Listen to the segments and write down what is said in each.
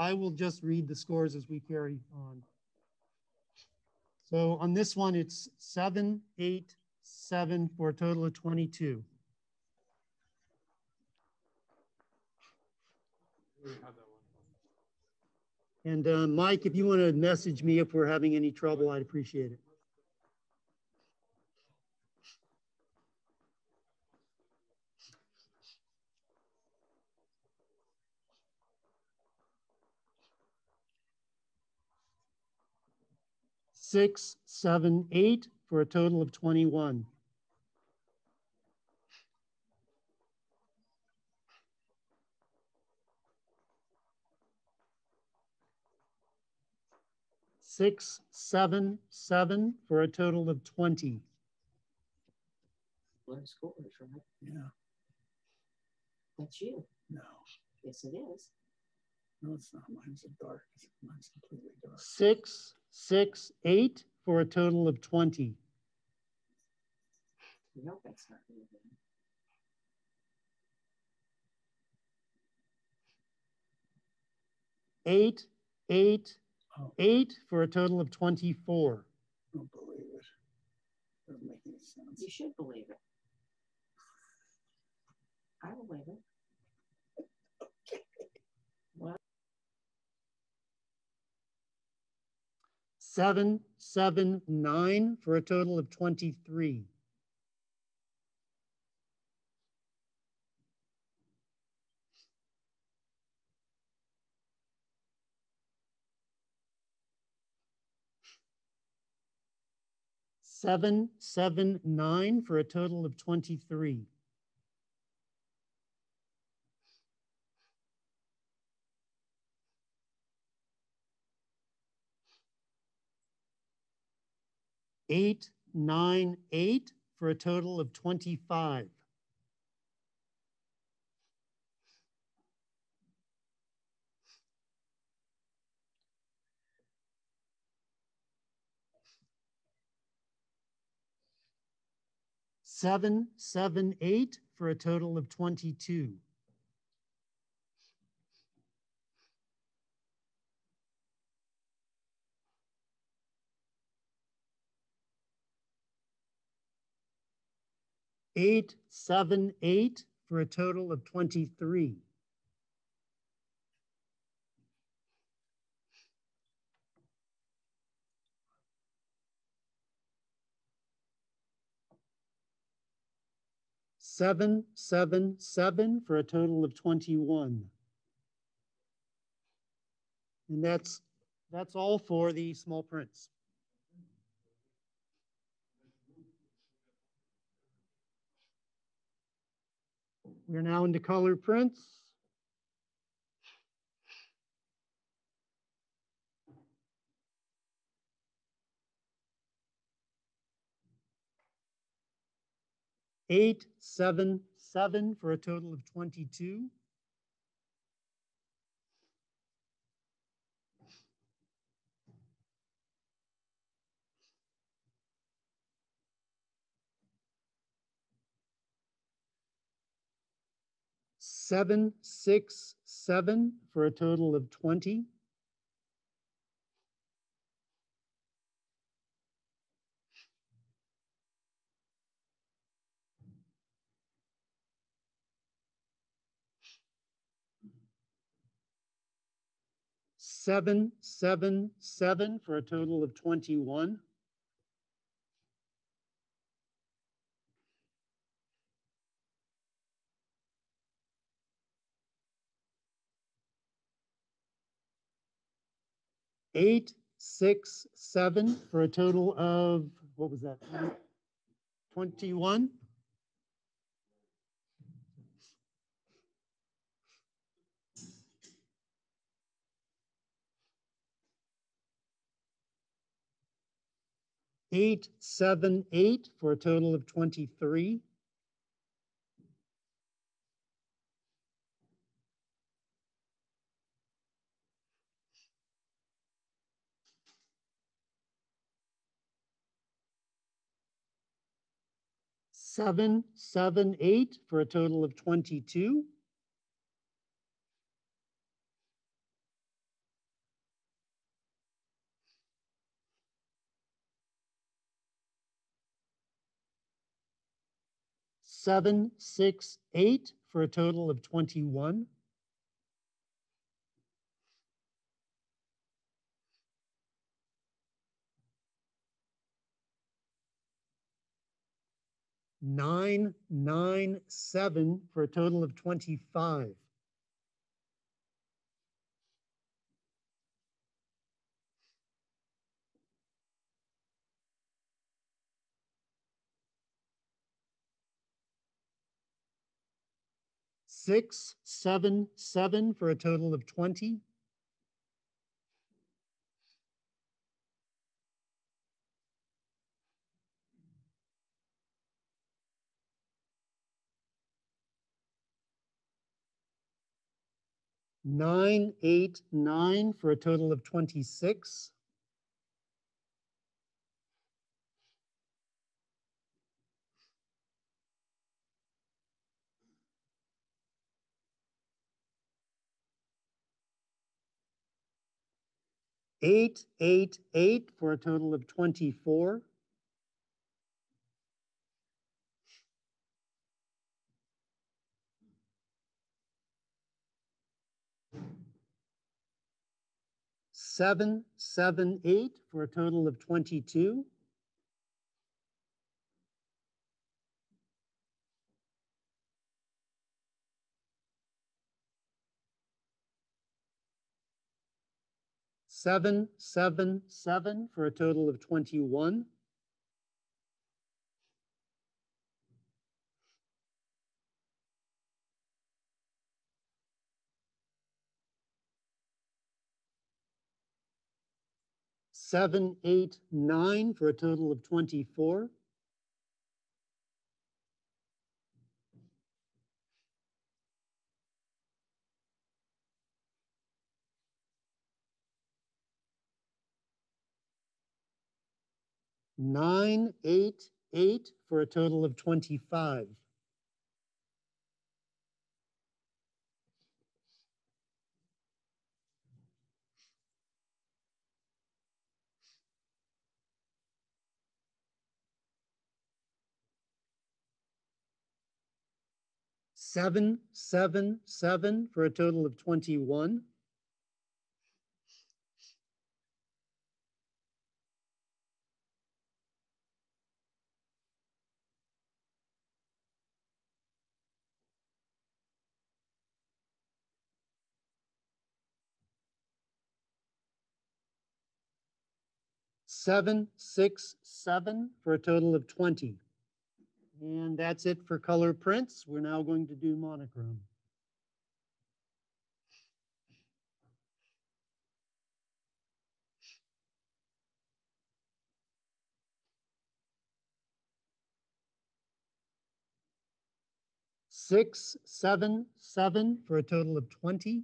I will just read the scores as we carry on. So on this one, it's 7, 8, 7 for a total of 22. And Mike, if you want to message me if we're having any trouble, I'd appreciate it. Six, 7, 8 for a total of 21. Six, 7, 7 for a total of 20. Low scores, right? Yeah. That's you. No. Yes, it is. No, it's not. Mine's a dark. Mine's completely dark. 6, 6, 8 for a total of 20. No, that's not me. Eight, 8, Oh. 8 for a total of 24. I don't believe it. Doesn't make any sense. You should believe it. I believe it. Okay. Well, 7, 7, 9 for a total of 23. Seven, 7, 9 for a total of 23. Eight, 9, 8 for a total of 25. Seven, 7, 8 for a total of 22. Eight, 7, 8 for a total of 23. Seven, 7, 7 for a total of 21. And that's all for the small prints. We're now into color prints. Eight, 7, 7 for a total of 22. Seven, 6, 7 for a total of 20. Seven, 7, 7 for a total of 21. Eight, 6, 7 for a total of, what was that? 21. Eight, 7, 8 for a total of 23. Seven, 7, 8 for a total of 22. 7, 6, 8 for a total of 21. Nine, 9, 7 for a total of 25. Six, 7, 7 for a total of 20. Nine, 8, 9 for a total of 26. Eight, 8, 8 for a total of 24. Seven, 7, 8 for a total of 22. Seven, 7, 7 for a total of 21. Seven, 8, 9 for a total of 24. Nine, 8, 8 for a total of 25. Seven, 7, 7 for a total of 21. Seven, 6, 7 for a total of 20. And that's it for color prints. We're now going to do monochrome. Six, 7, 7 for a total of 20.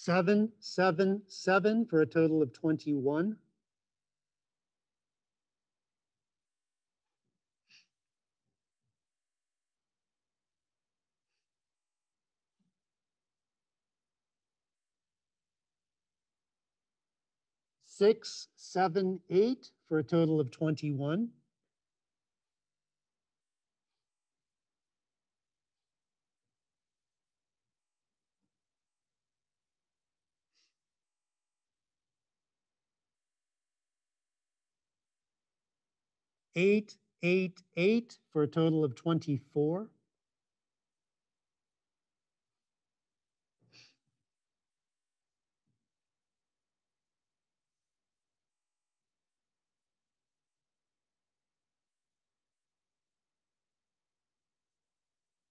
Seven, 7, 7 for a total of 21. Six, 7, 8 for a total of 21. Eight, 8, 8 for a total of 24.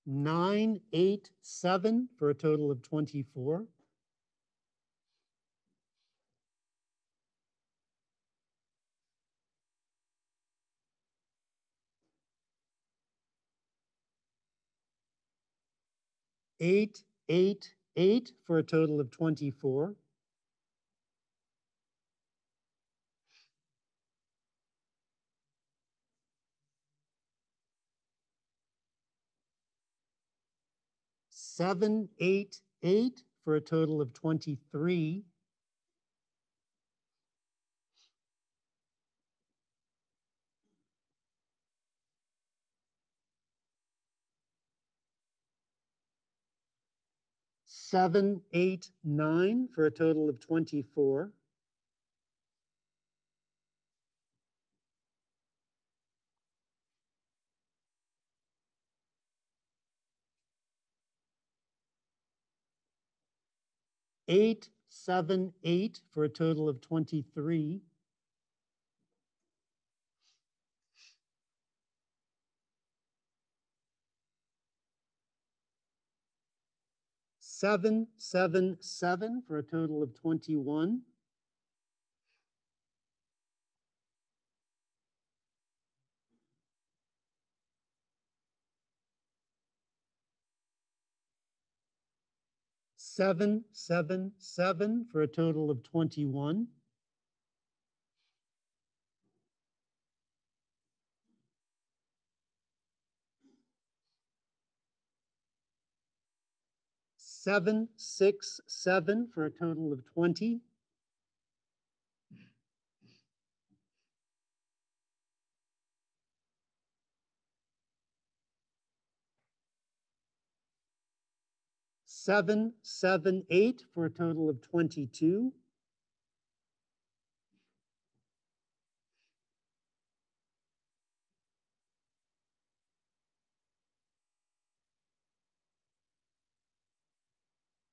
Nine, 8, 7 for a total of 24. Eight, 8, 8 for a total of 24. 788 for a total of 23. 789 for a total of 24. 878 for a total of 23. 777 for a total of 21. 777 for a total of 21. 767 for a total of 20. 778 for a total of 22.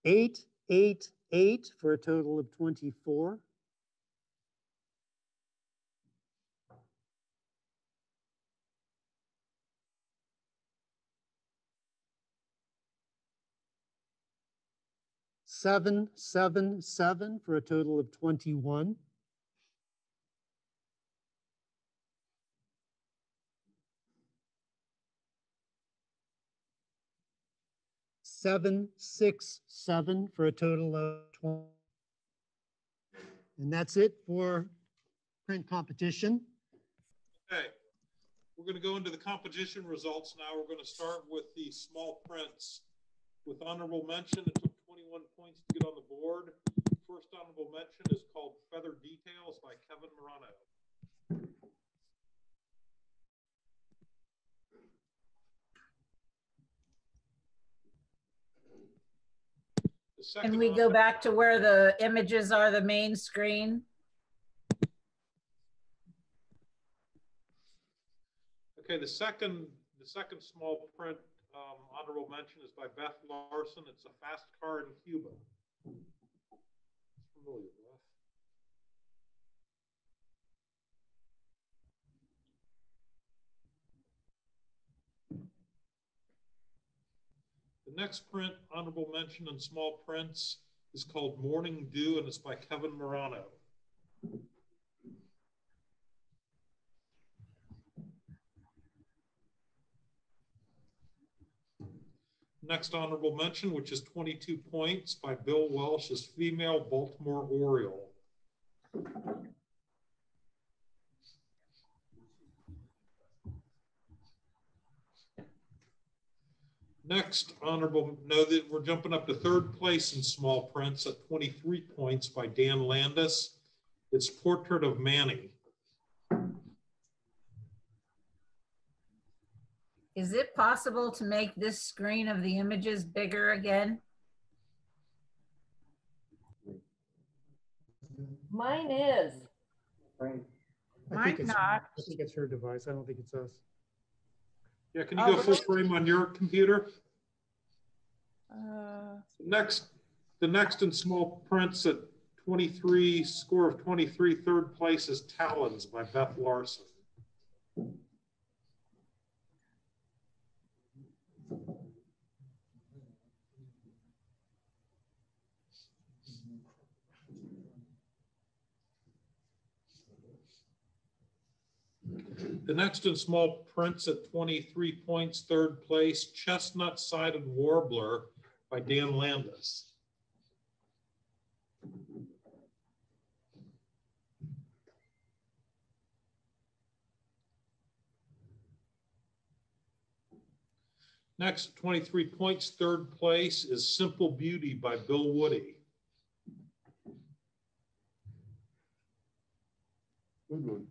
888 for a total of 24. 777 for a total of 21. 767 for a total of 20. And that's it for print competition. Okay, we're going to go into the competition results now. We're going to start with the small prints. With honorable mention, it took 21 points to get on the board. First honorable mention is called Feather Details by Kevin Morano. Can we go back to where the images are the main screen? Okay, the second small print honorable mention is by Beth Larson. It's a fast car in Cuba. Familiar, Beth? The next print, honorable mention in small prints, is called Morning Dew, and it's by Kevin Morano. Next honorable mention, which is 22 points, by Bill Welsh, is Female Baltimore Oriole. Next honorable, no, that we're jumping up to third place in small prints at 23 points by Dan Landis. It's Portrait of Manny. Is it possible to make this screen of the images bigger again? Mine is. Mine's not. I think it's her device. I don't think it's us. Yeah, can you go full frame on your computer? The next in small prints at 23, score of 23, third place is Talons by Beth Larson. The next in small prints at 23 points, third place, Chestnut Sided Warbler by Dan Landis. Next, 23 points, third place is Simple Beauty by Bill Woody. Good one.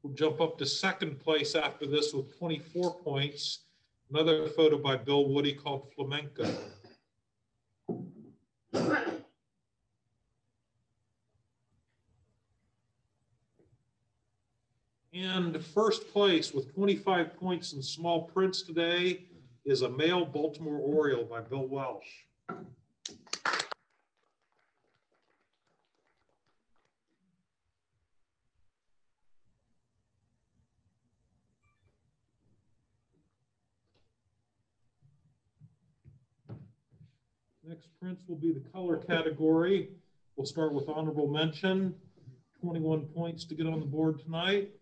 We'll jump up to second place after this with 24 points. Another photo by Bill Woody called Flamenco. And first place with 25 points in small prints today is a male Baltimore Oriole by Bill Welsh. Next prints will be the color category. We'll start with honorable mention. 21 points to get on the board tonight.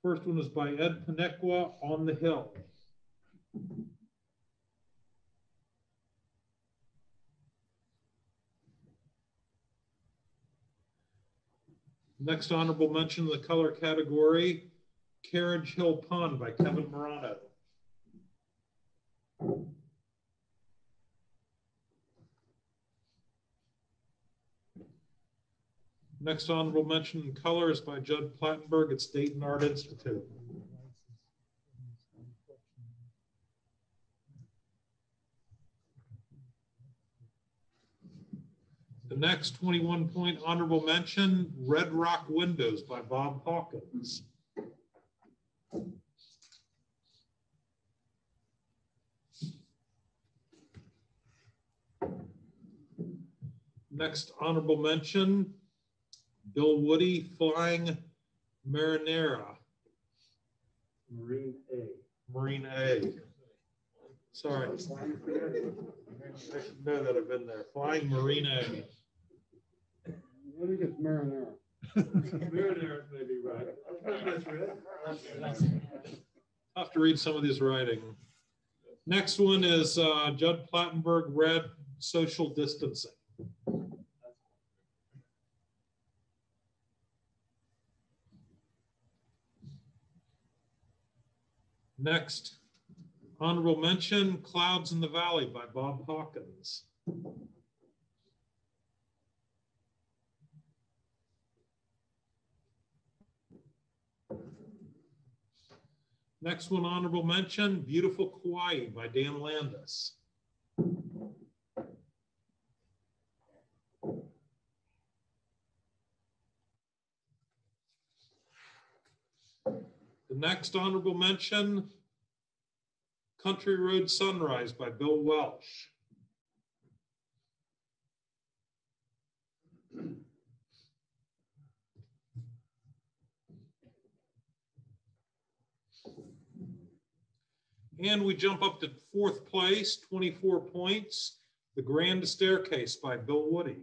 First one is by Ed Panequa, On the Hill. Next honorable mention in the color category, Carriage Hill Pond by Kevin Morano. Next honorable mention in color is by Judd Plattenberg at Dayton Art Institute. The next 21-point honorable mention, Red Rock Windows by Bob Hawkins. Next honorable mention, Bill Woody, Flying Marinera. Marine A. Marine A. Sorry. I should know that I've been there. Flying Marine A. I think it's Marinara. Marinara may be right. Tough to read some of these writing. Next one is Judd Plattenberg, Red Social Distancing. Next, honorable mention, Clouds in the Valley by Bob Hawkins. Next one, honorable mention, Beautiful Kauai by Dan Landis. The next honorable mention, Country Road Sunrise by Bill Welsh. And we jump up to fourth place, 24 points, The Grand Staircase by Bill Woody.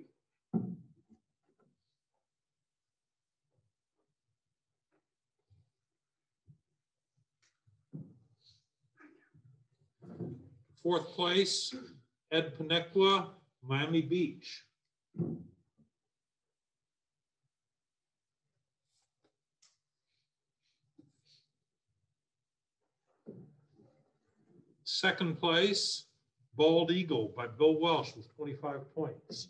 Fourth place, Ed Panequa, Miami Beach. Second place, Bald Eagle by Bill Welsh with 25 points.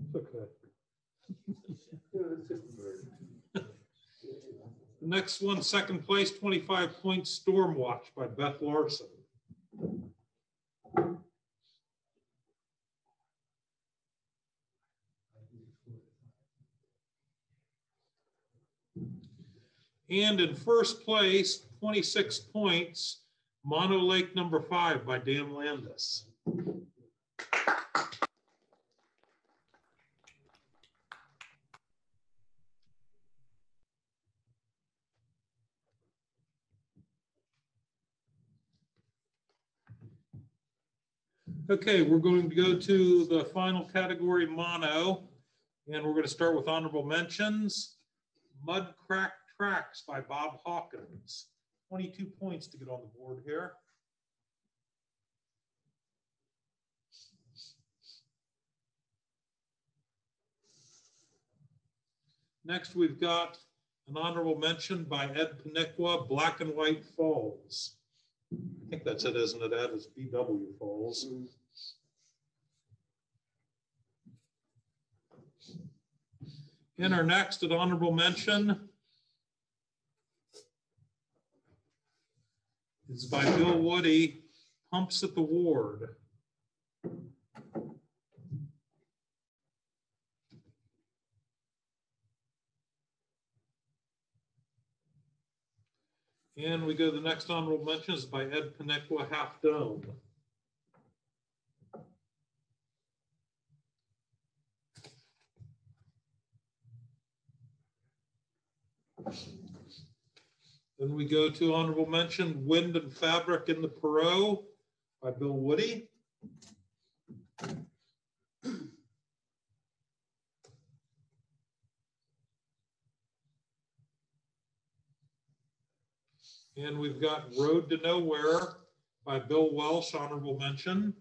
It's okay. The next one, second place, 25 points, Stormwatch by Beth Larson. And in first place, 26 points, Mono Lake number 5 by Dan Landis. Okay, we're going to go to the final category, mono, and we're going to start with honorable mentions. Mud Crack Tracks by Bob Hawkins. 22 points to get on the board here. Next, we've got an honorable mention by Ed Paniqua, Black and White Falls. I think that's it, isn't it, Ed? It's BW Falls. In our next an honorable mention is by Bill Woody, Pumps at the Ward. And we go to the next honorable mention is by Ed Paniqua, Half Dome. Then we go to honorable mention, Wind and Fabric in the Perot by Bill Woody. And we've got Road to Nowhere by Bill Welsh, honorable mention.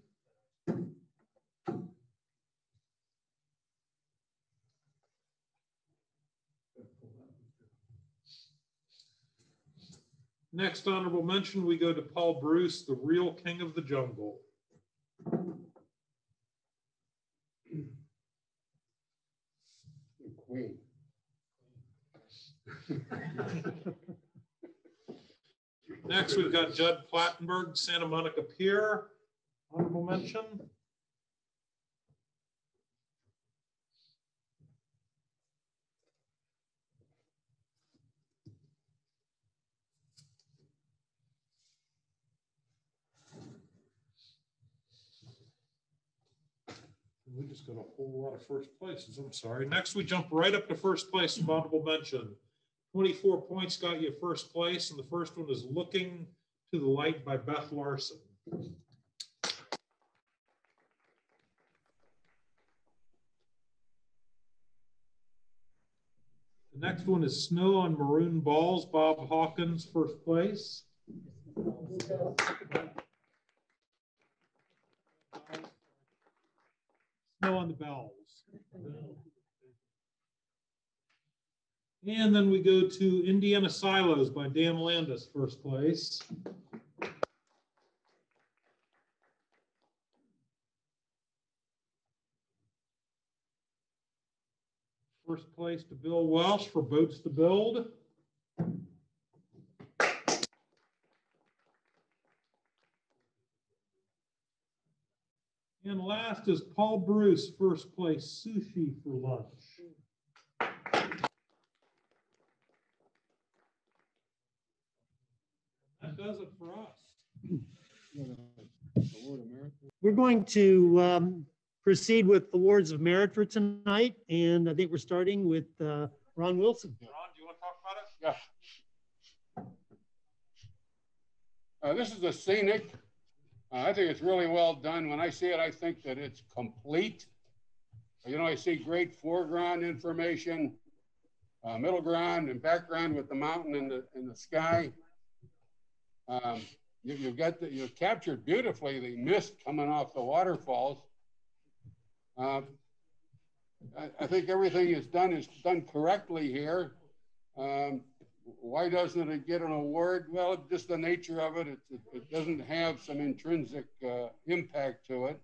Next honorable mention, we go to Paul Bruce, The Real King of the Jungle. Queen. Next, we've got Judd Plattenberg, Santa Monica Pier, honorable mention. We just got a whole lot of first places. I'm sorry. Next, we jump right up to first place of honorable mention. 24 points got you first place, and the first one is Looking to the Light by Beth Larson. The next one is Snow on Maroon Balls, Bob Hawkins, first place. Snow on the Bells. And then we go to Indiana Silos by Dan Landis, first place. First place to Bill Welsh for Boats to Build. And last is Paul Bruce, first place, Sushi for Lunch. That does it for us. We're going to proceed with awards of merit for tonight, and I think we're starting with Ron Wilson. Ron, do you want to talk about it? Yeah. This is a scenic. I think it's really well done. When I see it, I think that it's complete. You know, I see great foreground information, middle ground and background with the mountain and the sky. You've captured beautifully the mist coming off the waterfalls. I think everything is done correctly here. Why doesn't it get an award? Well, just the nature of it. It doesn't have some intrinsic impact to it.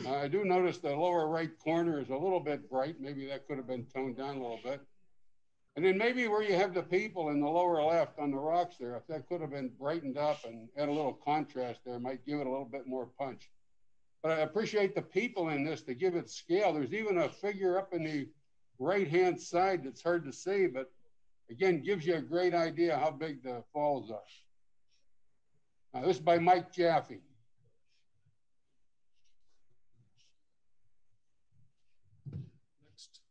I do notice the lower right corner is a little bit bright. Maybe that could have been toned down a little bit. And then maybe where you have the people in the lower left on the rocks there, if that could have been brightened up and add a little contrast there, might give it a little bit more punch. But I appreciate the people in this to give it scale. There's even a figure up in the right-hand side that's hard to see, but again, gives you a great idea how big the falls are. Now, this is by Mike Jaffe. Next.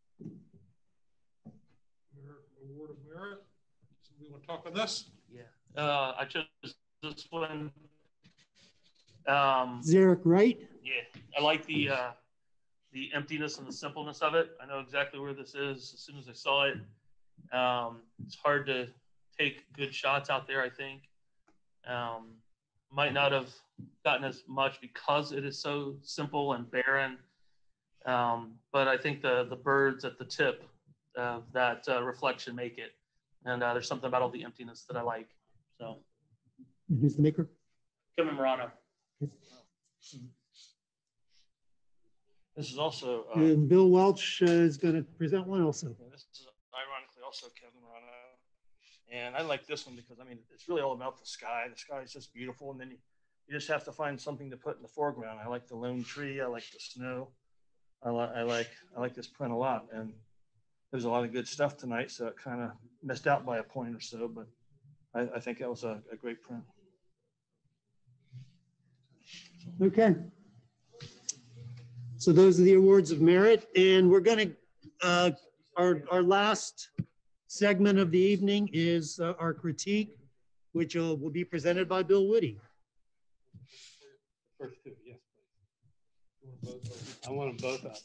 Award of Merit. Somebody want to talk on this? Yeah. I chose this one. Zarek Wright. Yeah, I like the emptiness and the simpleness of it. I know exactly where this is as soon as I saw it. It's hard to take good shots out there, I think. Might not have gotten as much because it is so simple and barren. But I think the birds at the tip that reflection make it. And there's something about all the emptiness that I like. So Who's the maker? Kevin Morano. This is also And Bill Welch is going to present one also. this is ironically also Kevin Morano. And I like this one because, I mean, it's really all about the sky. The sky is just beautiful. And then you just have to find something to put in the foreground. I like the lone tree. I like the snow. I like this print a lot. And there's a lot of good stuff tonight. So it kind of missed out by a point or so. But I think that was a great print. Okay. So those are the awards of merit. And we're going to, our last segment of the evening is our critique, which will be presented by Bill Woody. First two, yes, please. I want them both up.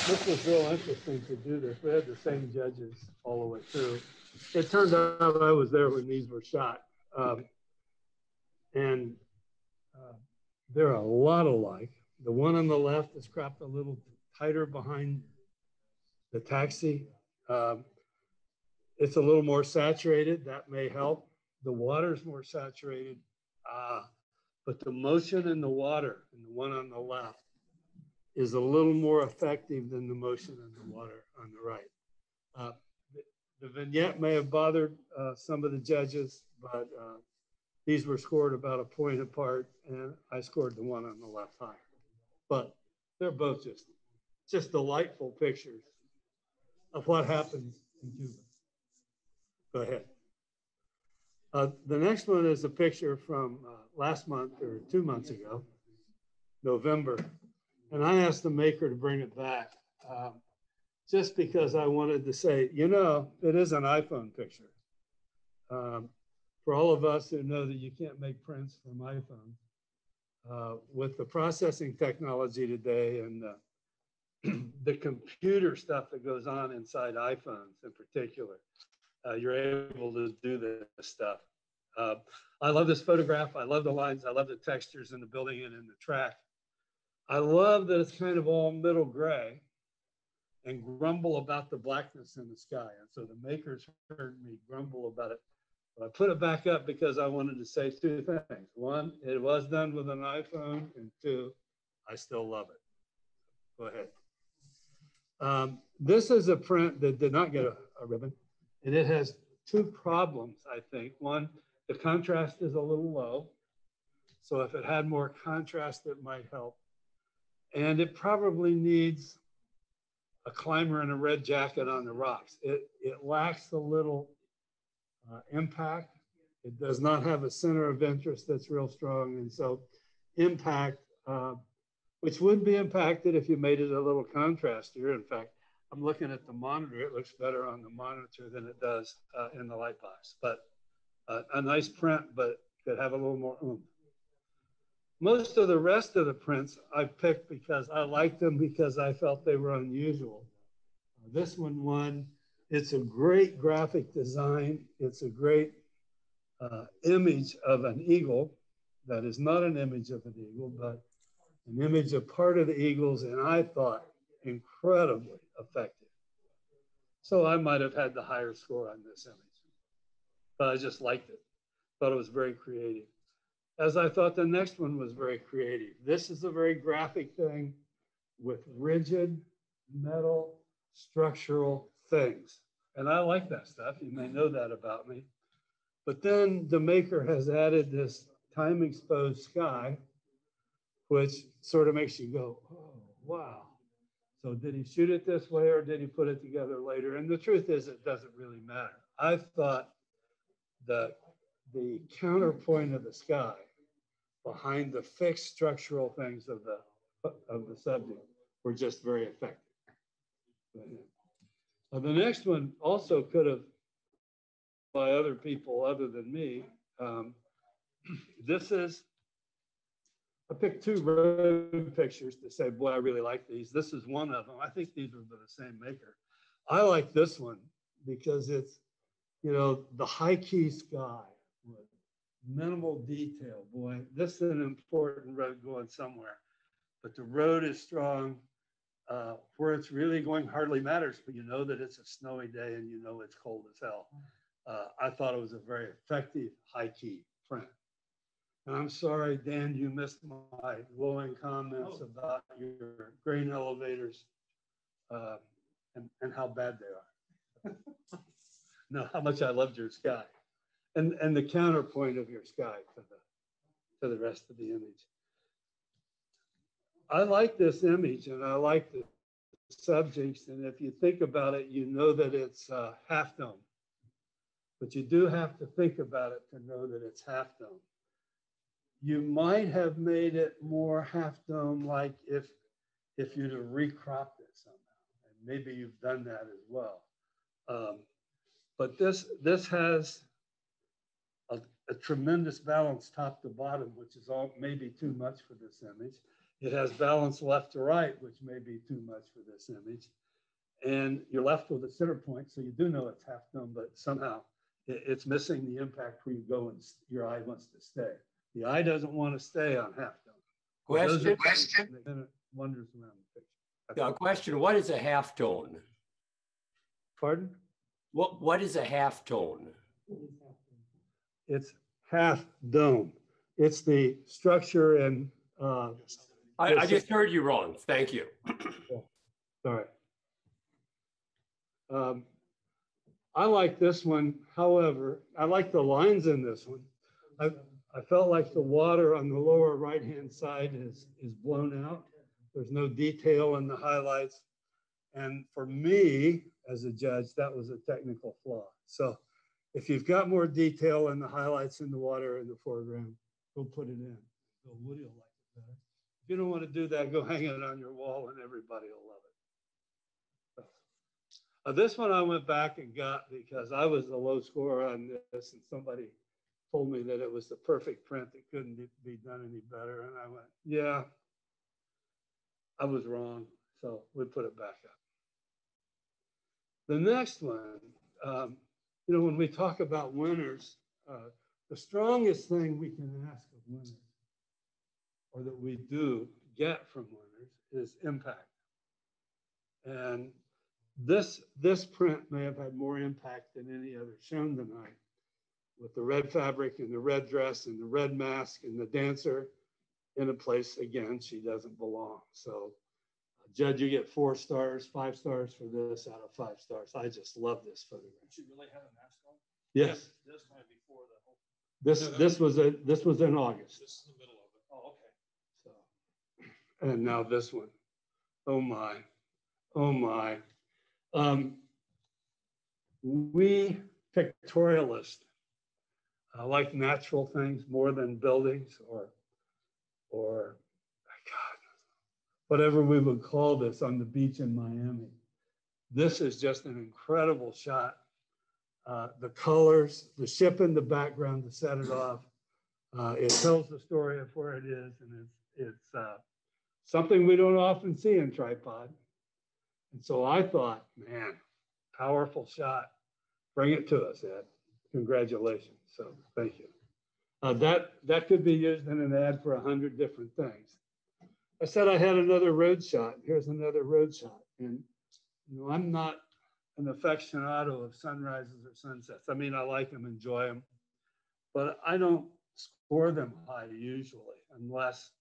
This was real interesting to do this. We had the same judges all the way through. It turned out I was there when these were shot. They're a lot alike. The one on the left is cropped a little tighter behind the taxi. It's a little more saturated. That may help. The water's more saturated. But the motion in the water, in the one on the left, is a little more effective than the motion in the water on the right. The vignette may have bothered some of the judges, but these were scored about a point apart, and I scored the one on the left higher. But they're both just delightful pictures of what happens in Cuba. Go ahead. The next one is a picture from last month or 2 months ago, November. And I asked the maker to bring it back just because I wanted to say, you know, it is an iPhone picture. For all of us who know that you can't make prints from iPhone, with the processing technology today and the computer stuff that goes on inside iPhones in particular, you're able to do this stuff. I love this photograph. I love the lines. I love the textures in the building and in the track. I love that it's kind of all middle gray and grumble about the blackness in the sky. And so the makers heard me grumble about it. But I put it back up because I wanted to say two things. One, it was done with an iPhone, and two, I still love it. Go ahead. This is a print that did not get a ribbon, and it has two problems, I think. One, the contrast is a little low. So if it had more contrast, it might help. And it probably needs a climber in a red jacket on the rocks. It lacks a little impact. It does not have a center of interest that's real strong. And so impact, which would be impacted if you made it a little contrastier. In fact, I'm looking at the monitor. It looks better on the monitor than it does in the light box. But a nice print, but could have a little more oomph. Most of the rest of the prints I picked because I liked them because I felt they were unusual. This one won. It's a great graphic design. It's a great image of an eagle that is not an image of an eagle, but an image of part of the eagles, and I thought incredibly effective. So I might have had the higher score on this image, but I just liked it. Thought it was very creative. As I thought the next one was very creative. This is a very graphic thing with rigid metal structural things. And I like that stuff. You may know that about me. But then the maker has added this time exposed sky, which sort of makes you go, oh, wow. So did he shoot it this way or did he put it together later? And the truth is, it doesn't really matter. I thought that the counterpoint of the sky behind the fixed structural things of the subject were just very effective. The next one also could have by other people other than me. This is, I picked two road pictures to say, boy, I really like these. This is one of them. I think these were by the same maker. I like this one because it's, you know, the high key sky with minimal detail. Boy, this is an important road going somewhere, but the road is strong. where it's really going hardly matters, but you know that it's a snowy day and you know it's cold as hell. I thought it was a very effective high key print. And I'm sorry, Dan, you missed my glowing comments about your grain elevators and how bad they are. No, how much I loved your sky and the counterpoint of your sky to the rest of the image. I like this image and I like the subjects. And if you think about it, you know that it's half dome. But you do have to think about it to know that it's half dome. You might have made it more half dome, like if you'd have recropped it somehow, and maybe you've done that as well. But this has a tremendous balance top to bottom, which is all maybe too much for this image. It has balance left to right, which may be too much for this image. And you're left with a center point, so you do know it's half dome, but somehow it's missing the impact where you go and your eye wants to stay. The eye doesn't want to stay on half dome. Question. Then it wanders around the picture. Now, question, what is a half tone? Pardon? What is a half tone? It's half dome. It's the structure and I just heard you wrong. Thank you. Sorry. I like this one. However, I like the lines in this one. I felt like the water on the lower right-hand side is blown out. There's no detail in the highlights. And for me, as a judge, that was a technical flaw. So if you've got more detail in the highlights in the water in the foreground, go put it in. So Woody will like it better. If you don't want to do that, go hang it on your wall and everybody will love it. This one I went back and got because I was the low scorer on this and somebody told me that it was the perfect print that couldn't be done any better. And I went, yeah, I was wrong. So we put it back up. The next one, you know, when we talk about winners, the strongest thing we can ask of winners, or that we do get from winners, is impact. And this print may have had more impact than any other shown tonight, with the red fabric and the red dress and the red mask and the dancer in a place, again, she doesn't belong. So Judge, you get 4 stars, 5 stars for this out of 5 stars. I just love this photograph. Should really have a mask on? Yes. This might be before the whole. This was in August. This is the middle of it. Oh, okay. So, and now this one. Oh my, oh my. We pictorialists like natural things more than buildings or God, whatever we would call this on the beach in Miami. This is just an incredible shot. The colors, the ship in the background to set it off. It tells the story of where it is, and it's something we don't often see in tripod. And so I thought, man, powerful shot. Bring it to us, Ed. Congratulations. So thank you. That could be used in an ad for 100 different things. I said I had another road shot. Here's another road shot. And you know, I'm not an aficionado of sunrises or sunsets. I mean, I like them, enjoy them, but I don't score them high usually unless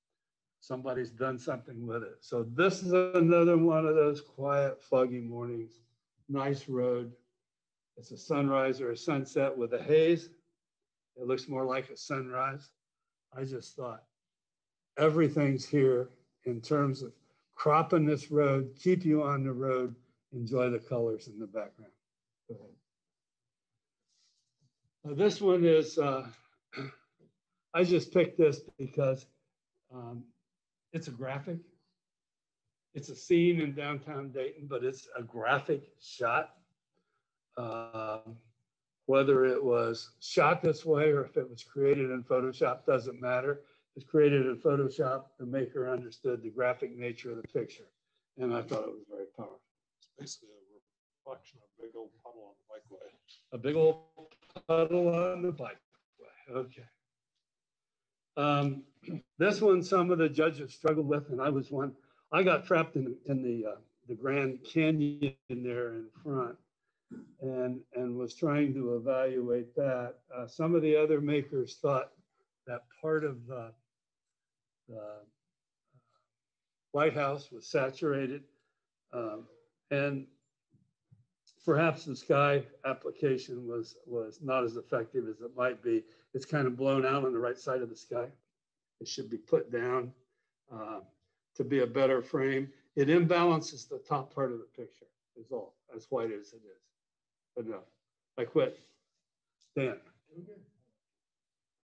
somebody's done something with it. So this is another one of those quiet, foggy mornings, nice road. It's a sunrise or a sunset with a haze. It looks more like a sunrise. I just thought everything's here in terms of cropping this road, keep you on the road, enjoy the colors in the background. Go ahead. Now this one is, I just picked this because it's a graphic. It's a scene in downtown Dayton, but it's a graphic shot. Whether it was shot this way or if it was created in Photoshop, doesn't matter. It's created in Photoshop. The maker understood the graphic nature of the picture. And I thought it was very powerful. It's basically a reflection of a big old puddle on the bikeway. A big old puddle on the bikeway. Okay. This one, some of the judges struggled with, and I was one. I got trapped in the Grand Canyon there in front and was trying to evaluate that. Some of the other makers thought that part of the White House was saturated. And perhaps the sky application was not as effective as it might be. It's kind of blown out on the right side of the sky. It should be put down to be a better frame. It imbalances the top part of the picture is all, as white as it is. Enough. I quit. Dan.